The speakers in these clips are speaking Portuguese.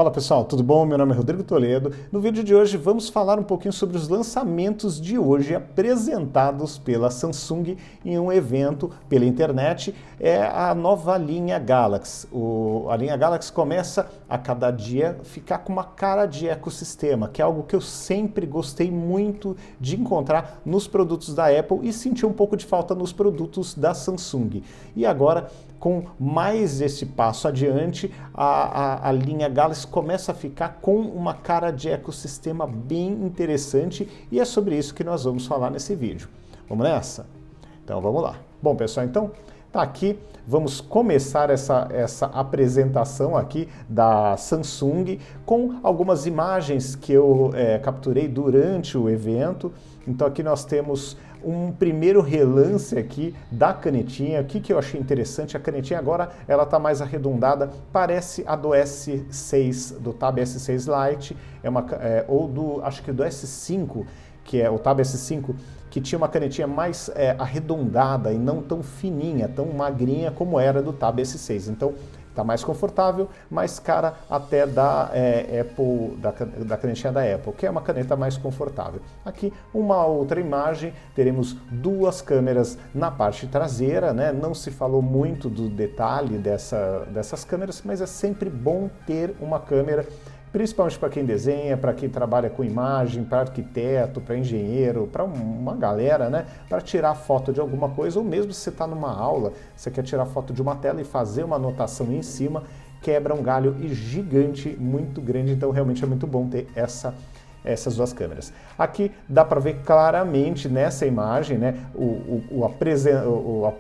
Fala pessoal, tudo bom? Meu nome é Rodrigo Toledo. No vídeo de hoje vamos falar um pouquinho sobre os lançamentos de hoje apresentados pela Samsung em um evento pela internet. É a nova linha Galaxy. A linha Galaxy começa a cada dia ficar com uma cara de ecossistema, que é algo que eu sempre gostei muito de encontrar nos produtos da Apple e senti um pouco de falta nos produtos da Samsung. E agora, com mais esse passo adiante, a linha Galaxy começa a ficar com uma cara de ecossistema bem interessante e é sobre isso que nós vamos falar nesse vídeo. Vamos nessa? Então vamos lá. Bom pessoal, então tá aqui, vamos começar essa apresentação aqui da Samsung com algumas imagens que eu capturei durante o evento. Então aqui nós temos um primeiro relance aqui da canetinha. O que eu achei interessante, a canetinha agora ela está mais arredondada, parece a do S6, do Tab S6 Lite, ou acho que do S5, que é o Tab S5, que tinha uma canetinha mais arredondada e não tão fininha, tão magrinha como era do Tab S6. Então está mais confortável, mais cara até da Apple, da canetinha da Apple, que é uma caneta mais confortável. Aqui uma outra imagem, teremos duas câmeras na parte traseira, né? Não se falou muito do detalhe dessas câmeras, mas é sempre bom ter uma câmera, principalmente para quem desenha, para quem trabalha com imagem, para arquiteto, para engenheiro, para uma galera, né? Para tirar foto de alguma coisa, ou mesmo se você está numa aula, você quer tirar foto de uma tela e fazer uma anotação em cima, quebra um galho gigante, muito grande, então realmente é muito bom ter essas duas câmeras. Aqui dá para ver claramente nessa imagem, né, o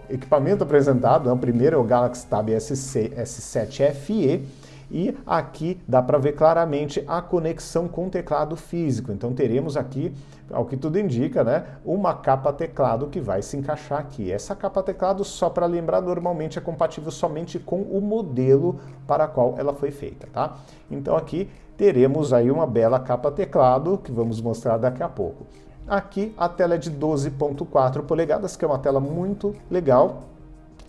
equipamento apresentado, o primeiro é o Galaxy Tab S7 FE, e aqui dá para ver claramente a conexão com teclado físico. Então teremos aqui, ao que tudo indica, né, uma capa teclado que vai se encaixar aqui. Essa capa teclado, só para lembrar, normalmente é compatível somente com o modelo para qual ela foi feita, tá? Então aqui teremos aí uma bela capa teclado que vamos mostrar daqui a pouco. Aqui a tela é de 12.4 polegadas, que é uma tela muito legal.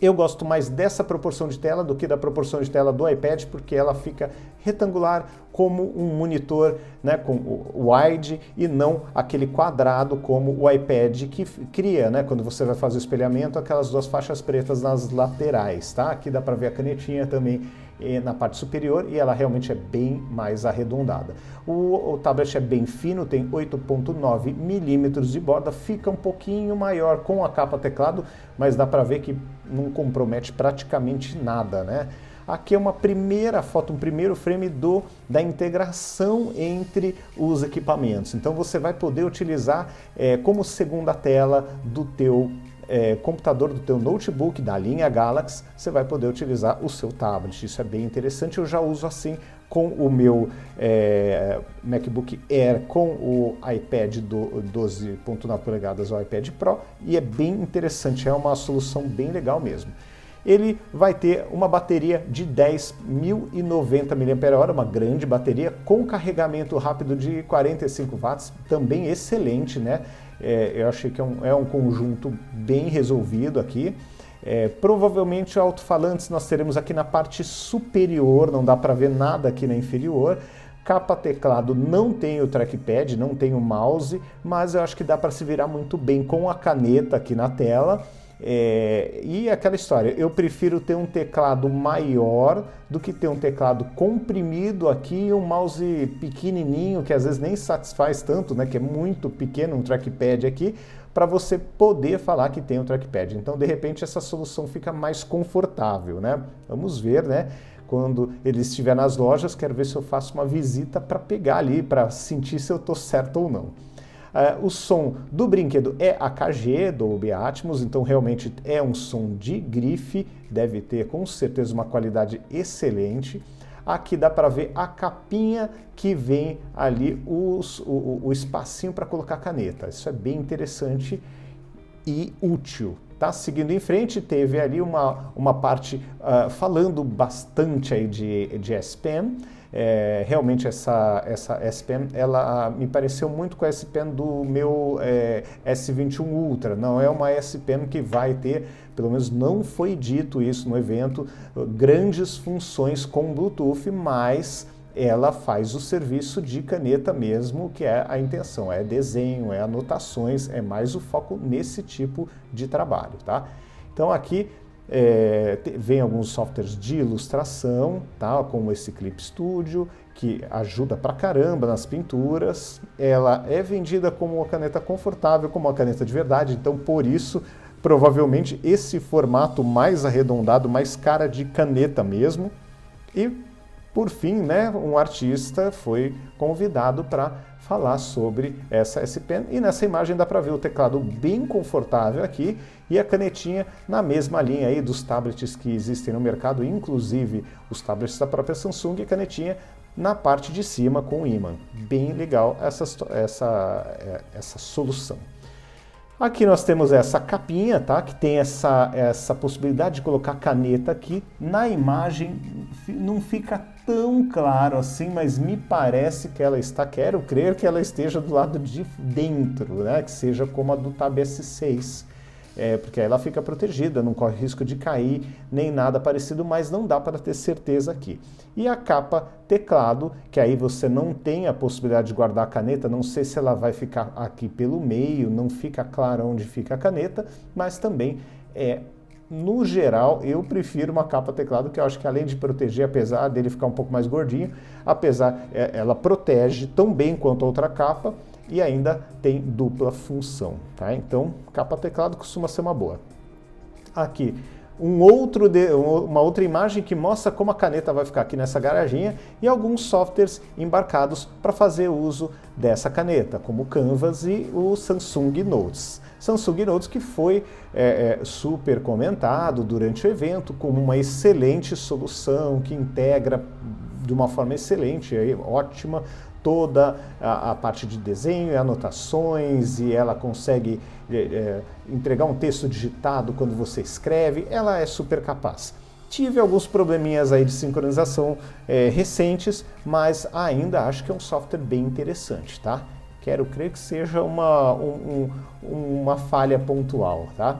Eu gosto mais dessa proporção de tela do que da proporção de tela do iPad, porque ela fica retangular como um monitor, né, com o wide, e não aquele quadrado como o iPad que cria, né, quando você vai fazer o espelhamento, aquelas duas faixas pretas nas laterais, tá? Aqui dá para ver a canetinha também na parte superior e ela realmente é bem mais arredondada. O tablet é bem fino, tem 8.9 milímetros de borda, fica um pouquinho maior com a capa teclado, mas dá para ver que não compromete praticamente nada, né? Aqui é uma primeira foto, um primeiro frame da integração entre os equipamentos. Então você vai poder utilizar como segunda tela do teu computador, do teu notebook, da linha Galaxy, você vai poder utilizar o seu tablet. Isso é bem interessante, eu já uso assim com o meu MacBook Air, com o iPad 12.9 polegadas, o iPad Pro, e é bem interessante, é uma solução bem legal mesmo. Ele vai ter uma bateria de 10.090 mAh, uma grande bateria, com carregamento rápido de 45 watts, também excelente, né? Eu achei que é um conjunto bem resolvido aqui. Provavelmente alto-falantes nós teremos aqui na parte superior, não dá para ver nada aqui na inferior. Capa teclado não tem o trackpad, não tem o mouse, mas eu acho que dá para se virar muito bem com a caneta aqui na tela. E aquela história, eu prefiro ter um teclado maior do que ter um teclado comprimido aqui e um mouse pequenininho, que às vezes nem satisfaz tanto, né, que é muito pequeno um trackpad aqui, para você poder falar que tem um trackpad. Então, de repente, essa solução fica mais confortável, né? Vamos ver, né? Quando ele estiver nas lojas, quero ver se eu faço uma visita para pegar ali, para sentir se eu estou certo ou não. O som do brinquedo é AKG, Dolby Atmos, então realmente é um som de grife, deve ter com certeza uma qualidade excelente. Aqui dá para ver a capinha que vem ali, o espacinho para colocar caneta. Isso é bem interessante e útil. Tá? Seguindo em frente, teve ali uma parte falando bastante aí de S Pen. Realmente essa S Pen, ela me pareceu muito com a S Pen do meu S21 Ultra. Não é uma S Pen que vai ter, pelo menos não foi dito isso no evento, grandes funções com Bluetooth, mas ela faz o serviço de caneta mesmo, que é a intenção, é desenho, é anotações, é mais o foco nesse tipo de trabalho, tá? Então aqui vem alguns softwares de ilustração, tá? Como esse Clip Studio, que ajuda pra caramba nas pinturas. Ela é vendida como uma caneta confortável, como uma caneta de verdade, então por isso provavelmente esse formato mais arredondado, mais cara de caneta mesmo. E por fim, né, um artista foi convidado para falar sobre essa S Pen, e nessa imagem dá para ver o teclado bem confortável aqui e a canetinha na mesma linha aí dos tablets que existem no mercado, inclusive os tablets da própria Samsung, e a canetinha na parte de cima com o ímã. Bem legal essa solução. Aqui nós temos essa capinha, tá? Que tem essa possibilidade de colocar caneta aqui. Na imagem não fica tão claro assim, mas me parece que ela está, quero crer que ela esteja do lado de dentro, né? Que seja como a do Tab S6. Porque aí ela fica protegida, não corre risco de cair, nem nada parecido, mas não dá para ter certeza aqui. E a capa teclado, que aí você não tem a possibilidade de guardar a caneta, não sei se ela vai ficar aqui pelo meio, não fica claro onde fica a caneta, mas também no geral, eu prefiro uma capa teclado, que eu acho que além de proteger, apesar dele ficar um pouco mais gordinho, ela protege tão bem quanto a outra capa, e ainda tem dupla função, tá? Então, capa teclado costuma ser uma boa. Aqui, uma outra imagem que mostra como a caneta vai ficar aqui nessa garaginha e alguns softwares embarcados para fazer uso dessa caneta, como o Canvas e o Samsung Notes. Samsung Notes que foi super comentado durante o evento como uma excelente solução, que integra de uma forma excelente, ótima, toda a parte de desenho e anotações, e ela consegue entregar um texto digitado quando você escreve, ela é super capaz. Tive alguns probleminhas aí de sincronização recentes, mas ainda acho que é um software bem interessante, tá? Quero crer que seja uma falha pontual, tá?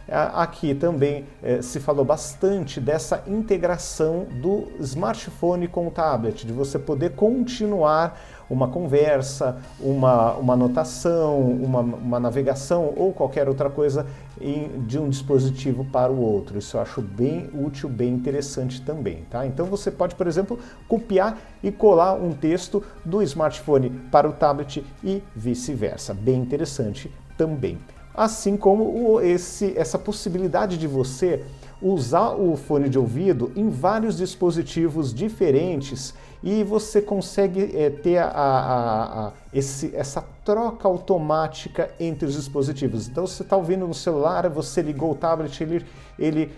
Aqui também se falou bastante dessa integração do smartphone com o tablet, de você poder continuar uma conversa, uma anotação, uma navegação ou qualquer outra coisa de um dispositivo para o outro. Isso eu acho bem útil, bem interessante também, tá? Então você pode, por exemplo, copiar e colar um texto do smartphone para o tablet e vice-versa. Bem interessante também. Assim como essa possibilidade de você usar o fone de ouvido em vários dispositivos diferentes e você consegue ter essa troca automática entre os dispositivos. Então você está ouvindo no celular, você ligou o tablet, ele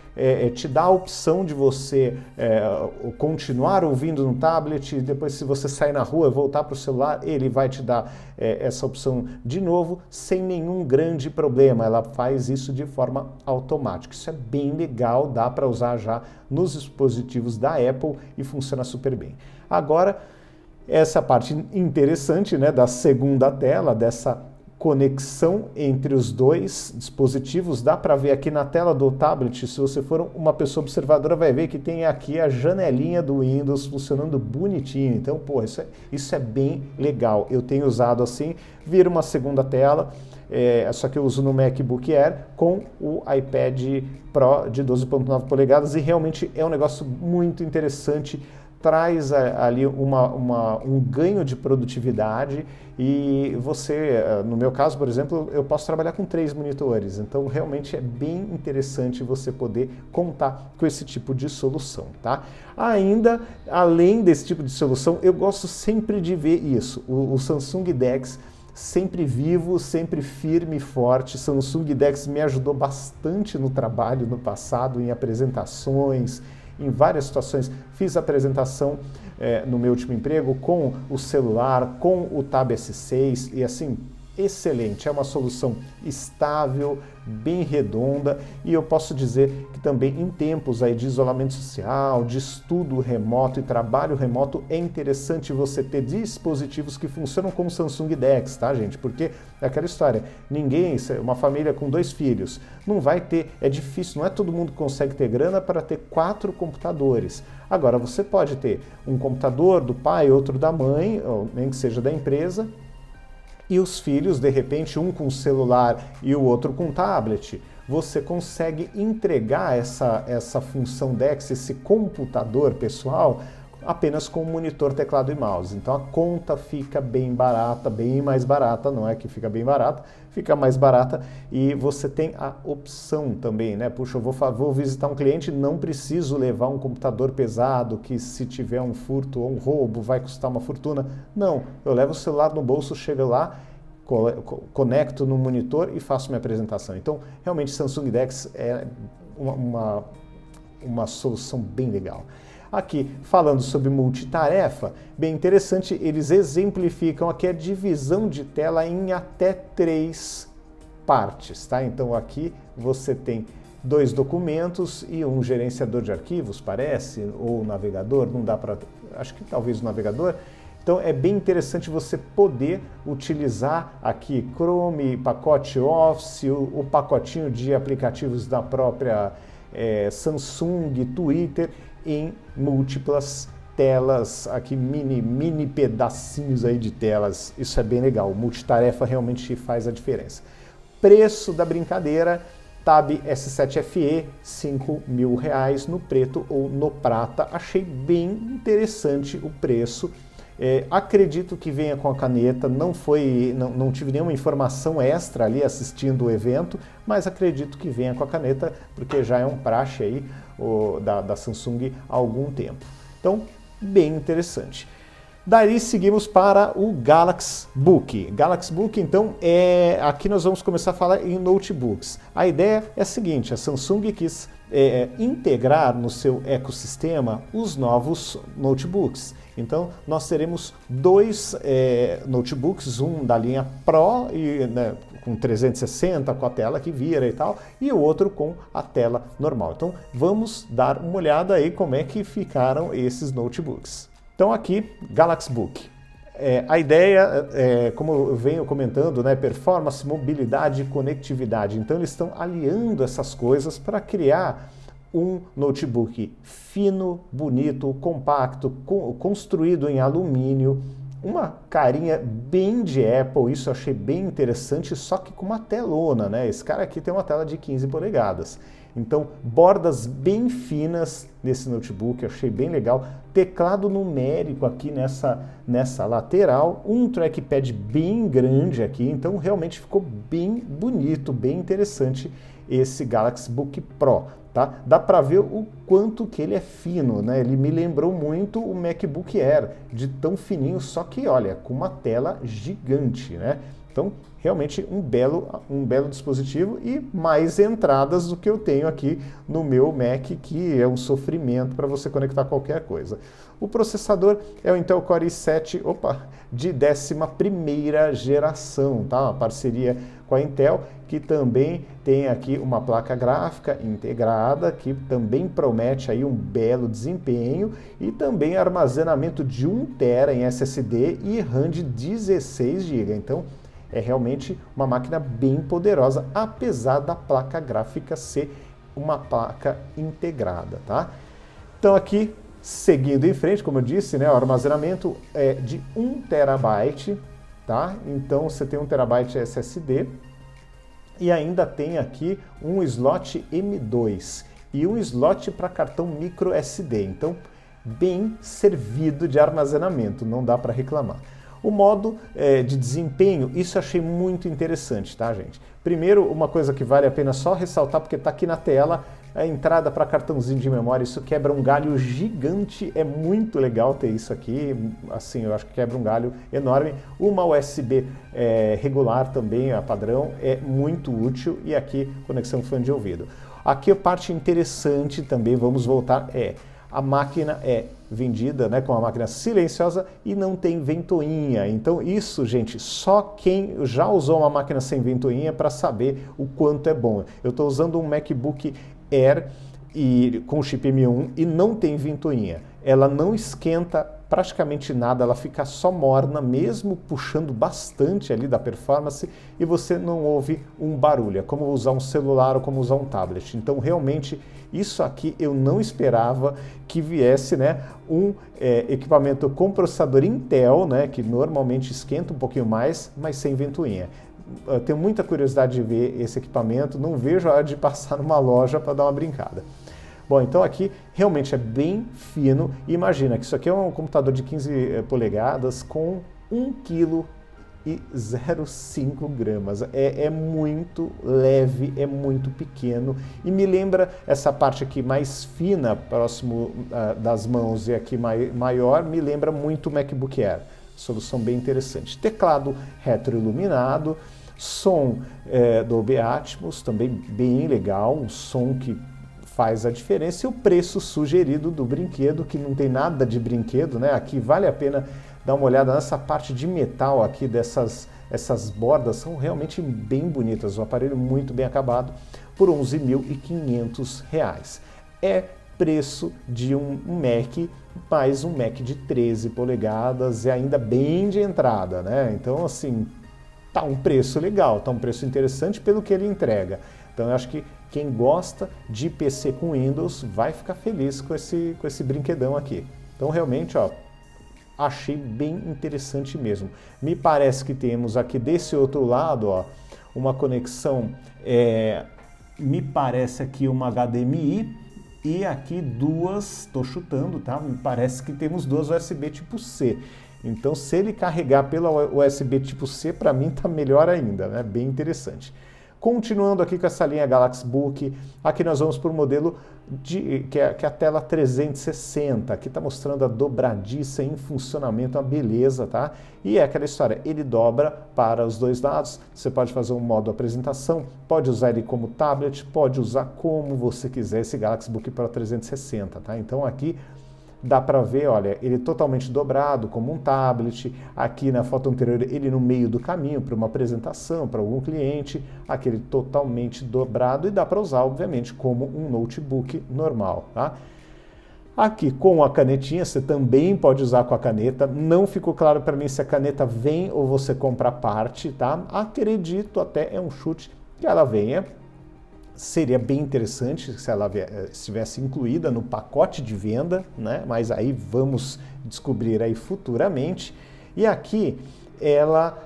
te dá a opção de você continuar ouvindo no tablet, e depois se você sair na rua e voltar para o celular, ele vai te dar essa opção de novo, sem nenhum grande problema. Ela faz isso de forma automática. Isso é bem legal, dá para usar já nos dispositivos da Apple e funciona super bem. Agora, essa parte interessante, né, da segunda tela, dessa conexão entre os dois dispositivos, dá para ver aqui na tela do tablet, se você for uma pessoa observadora, vai ver que tem aqui a janelinha do Windows funcionando bonitinho. Então, pô, isso é bem legal. Eu tenho usado assim, vira uma segunda tela, só que eu uso no MacBook Air com o iPad Pro de 12,9 polegadas e realmente é um negócio muito interessante, traz ali um ganho de produtividade e você, no meu caso, por exemplo, eu posso trabalhar com 3 monitores, então realmente é bem interessante você poder contar com esse tipo de solução, tá? Ainda, além desse tipo de solução, eu gosto sempre de ver isso, o Samsung DeX sempre vivo, sempre firme e forte. Samsung DeX me ajudou bastante no trabalho no passado, em apresentações, em várias situações. Fiz apresentação no meu último emprego com o celular, com o Tab S6 e assim, excelente, é uma solução estável, bem redonda, e eu posso dizer que também em tempos aí de isolamento social, de estudo remoto e trabalho remoto, é interessante você ter dispositivos que funcionam como Samsung DeX, tá, gente? Porque é aquela história, ninguém, uma família com 2 filhos, não vai ter, é difícil, não é todo mundo que consegue ter grana para ter 4 computadores. Agora, você pode ter um computador do pai, outro da mãe, ou nem que seja da empresa, e os filhos, de repente, um com celular e o outro com tablet. Você consegue entregar essa função DeX, esse computador pessoal, apenas com monitor, teclado e mouse. Então a conta fica bem barata, bem mais barata, não é que fica bem barata, fica mais barata, e você tem a opção também, né? Puxa, eu vou visitar um cliente, não preciso levar um computador pesado que se tiver um furto ou um roubo vai custar uma fortuna. Não, eu levo o celular no bolso, chego lá, conecto no monitor e faço minha apresentação. Então, realmente, Samsung DeX é uma solução bem legal. Aqui, falando sobre multitarefa, bem interessante, eles exemplificam aqui a divisão de tela em até 3 partes, tá? Então aqui você tem 2 documentos e um gerenciador de arquivos, parece, ou navegador, não dá para, acho que talvez o navegador. Então é bem interessante você poder utilizar aqui Chrome, pacote Office, o pacotinho de aplicativos da própria Samsung, Twitter, em múltiplas telas, aqui mini pedacinhos aí de telas. Isso é bem legal, multitarefa realmente faz a diferença. Preço da brincadeira, Tab S7 FE, R$5.000 no preto ou no prata. Achei bem interessante o preço. Acredito que venha com a caneta, não tive nenhuma informação extra ali assistindo o evento, mas acredito que venha com a caneta, porque já é um praxe aí da Samsung há algum tempo. Então, bem interessante. Daí seguimos para o Galaxy Book. Galaxy Book, então, aqui nós vamos começar a falar em notebooks. A ideia é a seguinte, a Samsung quis integrar no seu ecossistema os novos notebooks. Então, nós teremos 2 notebooks, um da linha Pro, com 360, com a tela que vira e tal, e o outro com a tela normal. Então, vamos dar uma olhada aí como é que ficaram esses notebooks. Então, aqui, Galaxy Book. A ideia, como eu venho comentando, né, performance, mobilidade e conectividade. Então, eles estão aliando essas coisas para criar um notebook fino, bonito, compacto, construído em alumínio, uma carinha bem de Apple, isso eu achei bem interessante, só que com uma telona, né? Esse cara aqui tem uma tela de 15 polegadas. Então, bordas bem finas nesse notebook, eu achei bem legal. Teclado numérico aqui nessa lateral, um trackpad bem grande aqui, então realmente ficou bem bonito, bem interessante esse Galaxy Book Pro. Tá? Dá para ver o quanto que ele é fino, né? Ele me lembrou muito o MacBook Air, de tão fininho, só que olha, com uma tela gigante, né? Então, realmente um belo dispositivo e mais entradas do que eu tenho aqui no meu Mac, que é um sofrimento para você conectar qualquer coisa. O processador é o Intel Core i7, de 11ª geração, tá? Uma parceria com a Intel, que também tem aqui uma placa gráfica integrada, que também promete aí um belo desempenho, e também armazenamento de 1 TB em SSD e RAM de 16 GB. Então, é realmente uma máquina bem poderosa, apesar da placa gráfica ser uma placa integrada, tá? Então aqui, seguindo em frente, como eu disse, né, o armazenamento é de 1 TB, tá? Então você tem 1 TB SSD e ainda tem aqui um slot M2 e um slot para cartão micro SD. Então, bem servido de armazenamento, não dá para reclamar. O modo de desempenho, isso eu achei muito interessante, tá, gente? Primeiro, uma coisa que vale a pena só ressaltar, porque está aqui na tela, a entrada para cartãozinho de memória, isso quebra um galho gigante, é muito legal ter isso aqui, assim, eu acho que quebra um galho enorme. Uma USB regular também, a padrão, é muito útil, e aqui conexão fone de ouvido. Aqui a parte interessante também, vamos voltar, A máquina é vendida, né, com uma máquina silenciosa e não tem ventoinha. Então isso, gente, só quem já usou uma máquina sem ventoinha para saber o quanto é bom. Eu estou usando um MacBook Air com chip M1 e não tem ventoinha. Ela não esquenta praticamente nada, ela fica só morna, mesmo puxando bastante ali da performance, e você não ouve um barulho. É como usar um celular ou como usar um tablet. Então, realmente, isso aqui eu não esperava que viesse, né, um equipamento com processador Intel, né, que normalmente esquenta um pouquinho mais, mas sem ventoinha. Eu tenho muita curiosidade de ver esse equipamento, não vejo a hora de passar numa loja para dar uma brincada. Bom, então aqui realmente é bem fino. Imagina que isso aqui é um computador de 15 polegadas com 1,05 kg. É muito leve, é muito pequeno e me lembra essa parte aqui mais fina, próximo das mãos, e aqui maior, me lembra muito o MacBook Air. Solução bem interessante. Teclado retroiluminado, som Dolby Atmos, também bem legal, um som que faz a diferença, e o preço sugerido do brinquedo, que não tem nada de brinquedo, né? Aqui vale a pena dar uma olhada nessa parte de metal aqui, essas bordas são realmente bem bonitas, um aparelho muito bem acabado, por R$ 11.500. É preço de um Mac, mais um Mac de 13 polegadas, e ainda bem de entrada, né? Então, assim, tá um preço legal, tá um preço interessante pelo que ele entrega. Então, eu acho que quem gosta de PC com Windows vai ficar feliz com esse brinquedão aqui. Então, realmente, ó, achei bem interessante mesmo. Me parece que temos aqui desse outro lado, ó, uma conexão, me parece aqui uma HDMI, e aqui duas, estou chutando, tá? Me parece que temos duas USB tipo C. Então, se ele carregar pela USB tipo C, para mim tá melhor ainda, né? Bem interessante. Continuando aqui com essa linha Galaxy Book, aqui nós vamos para o modelo que é a tela 360, aqui está mostrando a dobradiça em funcionamento, uma beleza, tá? E é aquela história, ele dobra para os dois lados, você pode fazer um modo apresentação, pode usar ele como tablet, pode usar como você quiser esse Galaxy Book Pro 360, tá? Então aqui dá para ver, olha, ele totalmente dobrado como um tablet, aqui na foto anterior ele no meio do caminho para uma apresentação, para algum cliente, aqui ele totalmente dobrado e dá para usar, obviamente, como um notebook normal, tá? Aqui com a canetinha, você também pode usar com a caneta, não ficou claro para mim se a caneta vem ou você compra a parte, tá? Acredito, até é um chute, que ela venha. Seria bem interessante se ela estivesse incluída no pacote de venda, né? Mas aí vamos descobrir aí futuramente. E aqui ela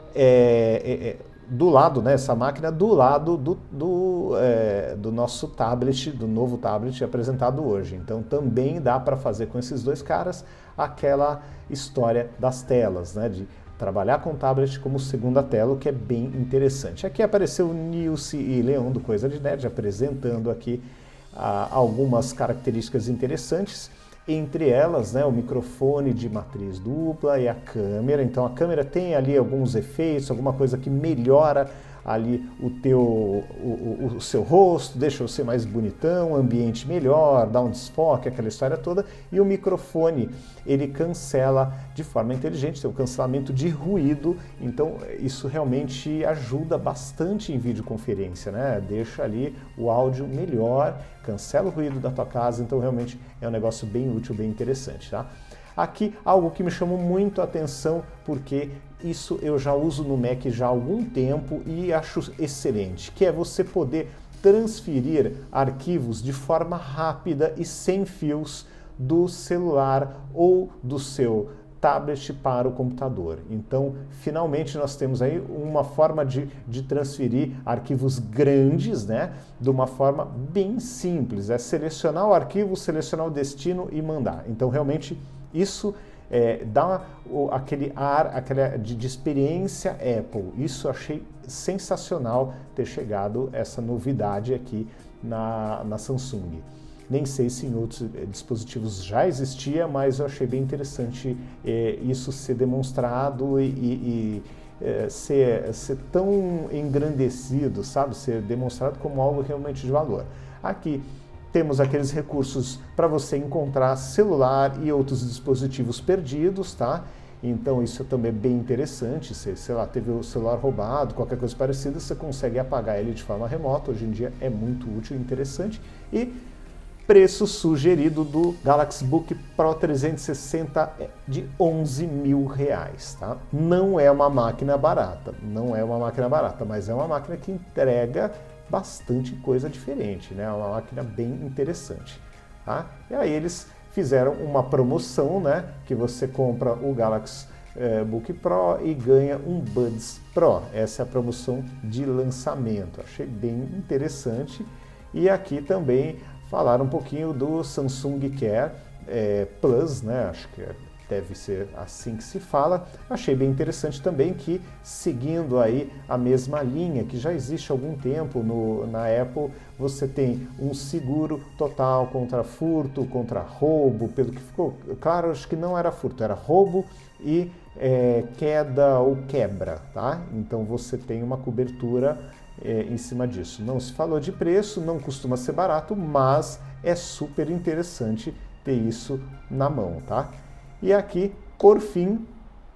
do lado, né, essa máquina do lado do nosso tablet, do novo tablet apresentado hoje. Então também dá para fazer com esses dois caras aquela história das telas, né, de trabalhar com o tablet como segunda tela, o que é bem interessante. Aqui apareceu o Nilce e Leão do Coisa de Nerd apresentando aqui algumas características interessantes, entre elas, né, o microfone de matriz dupla e a câmera. Então a câmera tem ali alguns efeitos, alguma coisa que melhora ali o seu rosto, deixa você mais bonitão, ambiente melhor, dá um desfoque, aquela história toda. E o microfone, ele cancela de forma inteligente, tem o cancelamento de ruído, então isso realmente ajuda bastante em videoconferência, né? Deixa ali o áudio melhor, cancela o ruído da tua casa, então realmente é um negócio bem útil, bem interessante, tá? Aqui, algo que me chamou muito a atenção, porque isso eu já uso no Mac já há algum tempo e acho excelente, que é você poder transferir arquivos de forma rápida e sem fios do celular ou do seu tablet para o computador. Então, finalmente nós temos aí uma forma de transferir arquivos grandes, né, de uma forma bem simples, é selecionar o arquivo, selecionar o destino e mandar. Então, realmente, isso dá aquele ar de experiência Apple. Isso eu achei sensacional ter chegado essa novidade aqui na Samsung. Nem sei se em outros dispositivos já existia, mas eu achei bem interessante isso ser demonstrado e ser tão engrandecido, sabe? Ser demonstrado como algo realmente de valor. Aqui temos aqueles recursos para você encontrar celular e outros dispositivos perdidos, tá? Então isso também é bem interessante. Se, sei lá, teve o celular roubado, qualquer coisa parecida, você consegue apagar ele de forma remota. Hoje em dia é muito útil e interessante. E preço sugerido do Galaxy Book Pro 360 é de R$11.000, tá? Não é uma máquina barata, mas é uma máquina que entrega bastante coisa diferente, né? É uma máquina bem interessante, tá? E aí eles fizeram uma promoção, né? Que você compra o Galaxy Book Pro e ganha um Buds Pro. Essa é a promoção de lançamento. Achei bem interessante. E aqui também falaram um pouquinho do Samsung Care Plus, né? Acho que deve ser assim que se fala. Achei bem interessante também que, seguindo aí a mesma linha que já existe há algum tempo na Apple, você tem um seguro total contra furto, contra roubo, pelo que ficou claro, acho que não era furto, era roubo e queda ou quebra, tá? Então você tem uma cobertura em cima disso. Não se falou de preço, não costuma ser barato, mas é super interessante ter isso na mão, tá? E aqui, por fim,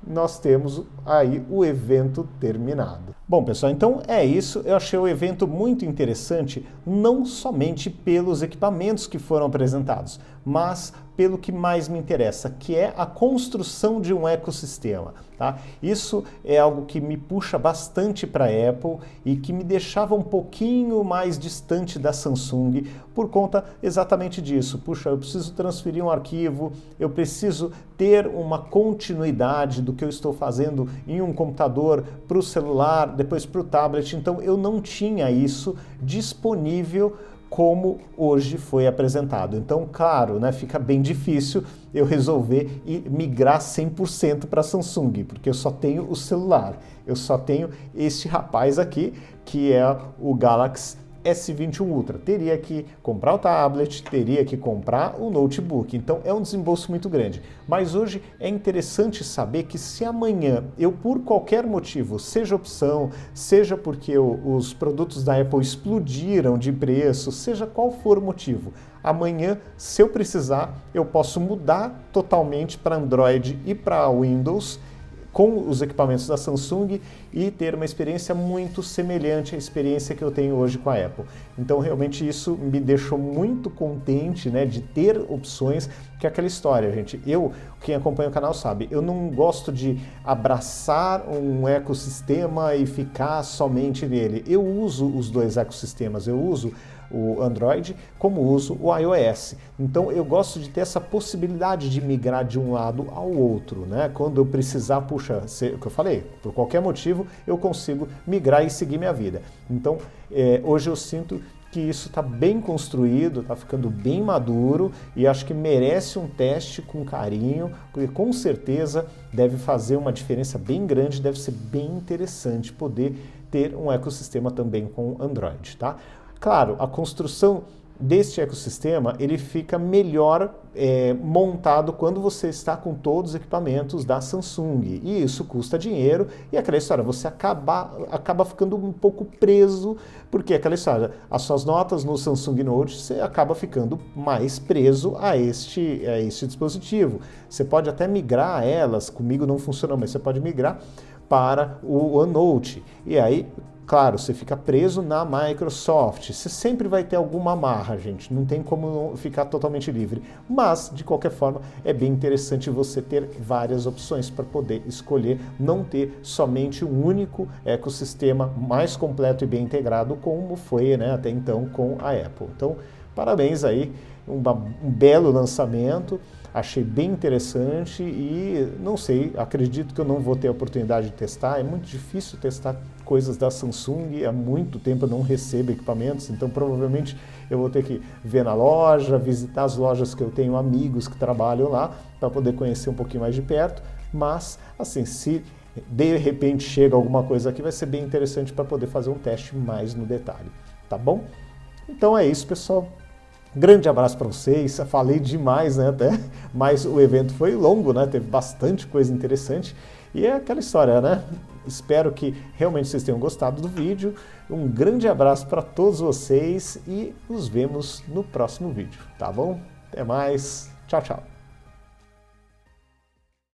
nós temos aí o evento terminado. Bom, pessoal, então é isso. Eu achei o evento muito interessante, não somente pelos equipamentos que foram apresentados, mas pelo que mais me interessa, que é a construção de um ecossistema, tá? Isso é algo que me puxa bastante para a Apple e que me deixava um pouquinho mais distante da Samsung por conta exatamente disso. Puxa, eu preciso transferir um arquivo, eu preciso ter uma continuidade do que eu estou fazendo em um computador para o celular, depois para o tablet, então eu não tinha isso disponível como hoje foi apresentado. Então, claro, né, fica bem difícil eu resolver e migrar 100% para Samsung, porque eu só tenho o celular, eu só tenho este rapaz aqui, que é o Galaxy S21 Ultra. Teria que comprar o tablet, teria que comprar o notebook, então é um desembolso muito grande. Mas hoje é interessante saber que se amanhã eu, por qualquer motivo, seja opção, seja porque os produtos da Apple explodiram de preço, seja qual for o motivo, amanhã, se eu precisar, eu posso mudar totalmente para Android e para Windows com os equipamentos da Samsung e ter uma experiência muito semelhante à experiência que eu tenho hoje com a Apple. Então, realmente, isso me deixou muito contente, né, de ter opções, que é aquela história, gente. Quem acompanha o canal sabe, eu não gosto de abraçar um ecossistema e ficar somente nele. Eu uso os dois ecossistemas, eu uso o Android, como uso o iOS. Então eu gosto de ter essa possibilidade de migrar de um lado ao outro, né? Quando eu precisar, puxa, o que eu falei, por qualquer motivo eu consigo migrar e seguir minha vida. Então hoje eu sinto que isso está bem construído, está ficando bem maduro e acho que merece um teste com carinho, porque com certeza deve fazer uma diferença bem grande, deve ser bem interessante poder ter um ecossistema também com Android, tá? Claro, a construção deste ecossistema ele fica melhor montado quando você está com todos os equipamentos da Samsung, e isso custa dinheiro, e aquela história, você acaba ficando um pouco preso, porque aquela história, as suas notas no Samsung Note, você acaba ficando mais preso a este dispositivo. Você pode até migrar elas, comigo não funciona, mas você pode migrar para o OneNote, e aí claro, você fica preso na Microsoft. Você sempre vai ter alguma amarra, gente. Não tem como ficar totalmente livre. Mas, de qualquer forma, é bem interessante você ter várias opções para poder escolher, não ter somente um único ecossistema mais completo e bem integrado, como foi, né, até então com a Apple. Então, parabéns aí, um belo lançamento. Achei bem interessante e não sei, acredito que eu não vou ter a oportunidade de testar. É muito difícil testar coisas da Samsung, há muito tempo eu não recebo equipamentos, então provavelmente eu vou ter que ver na loja, visitar as lojas que eu tenho amigos que trabalham lá para poder conhecer um pouquinho mais de perto, mas assim, se de repente chega alguma coisa aqui, vai ser bem interessante para poder fazer um teste mais no detalhe, tá bom? Então é isso, pessoal. Grande abraço para vocês, falei demais, né, até, mas o evento foi longo, né, teve bastante coisa interessante, e é aquela história, né, espero que realmente vocês tenham gostado do vídeo. Um grande abraço para todos vocês e nos vemos no próximo vídeo, tá bom? Até mais, tchau, tchau!